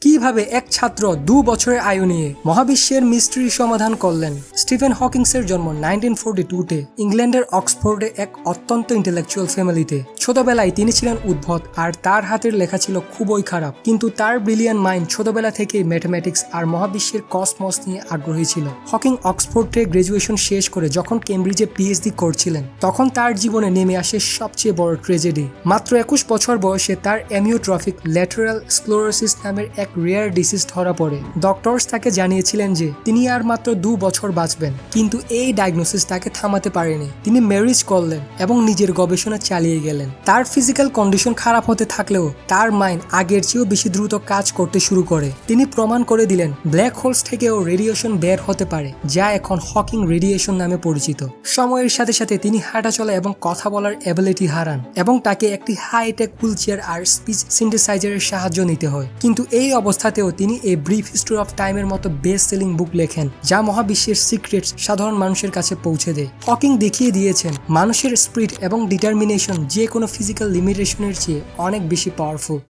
কিভাবে এক ছাত্র 2 বছরের আয়ু নিয়ে মহাবিশ্বের মিস্ট্রি সমাধান করলেন। স্টিফেন হকিংসের জন্ম 1942-তে ইংল্যান্ডের অক্সফোর্ডে এক অত্যন্ত ইন্টেলেকচুয়াল ফ্যামিলিতে। ছোটবেলায় তিনি ছিলেন উদ্ভট আর তার হাতের লেখা ছিল খুবই খারাপ, কিন্তু তার ব্রিলিয়ান্ট মাইন্ড ছোটবেলা থেকেই ম্যাথমেটিক্স আর মহাবিশ্বের কসমস নিয়ে আগ্রহী ছিল। হকিং অক্সফোর্ডে গ্রাজুয়েশন শেষ করে যখন কেমব্রিজে পিএইচডি করছিলেন, তখন তার জীবনে নেমে আসে সবচেয়ে বড় ট্র্যাজেডি। মাত্র 21 বছর বয়সে তার অ্যামিওট্রফিক ল্যাটেরাল স্ক্লেরোসিস নামের এক রেয়ার ডিজিজ ধরা পড়ে। ডক্টরস তাকে জানিয়েছিলেন যে তিনি আর মাত্র 2 বছর বাঁচবেন, কিন্তু এই ডায়াগনোসিস তাকে থামাতে পারেনি। তিনি ম্যারেজ করলেন এবং নিজের গবেষণা চালিয়ে গেলেন। তার ফিজিক্যাল কন্ডিশন খারাপ হতে থাকলেও তার মাইন্ড আগের চেয়েও বেশি দ্রুত কাজ করতে শুরু করে। তিনি প্রমাণ করে দিলেন ব্ল্যাক হোলস থেকেও রেডিয়েশন বের হতে পারে, যা এখন হকিং রেডিয়েশন নামে পরিচিত। সময়ের সাথে সাথে তিনি হাঁটাচলা এবং কথা বলার অ্যাবিলিটি হারান এবং তাকে একটি হাইটেক হুইল চেয়ার আর স্পিচ সিনথেসাইজারের সাহায্য নিতে হয়। কিন্তু এই অবস্থাতেও তিনি এ ব্রিফ হিস্ট্রি অফ টাইমের মতো বেস্ট সেলিং বুক লেখেন, যা মহাবিশ্বের সিক্রেটস সাধারণ মানুষের কাছে পৌঁছে দেয়। হকিং দেখিয়ে দিয়েছেন মানুষের স্পিরিট এবং ডিটারমিনেশন যে কোনো ফিজিক্যাল লিমিটেশনের চেয়ে অনেক বেশি পাওয়ারফুল।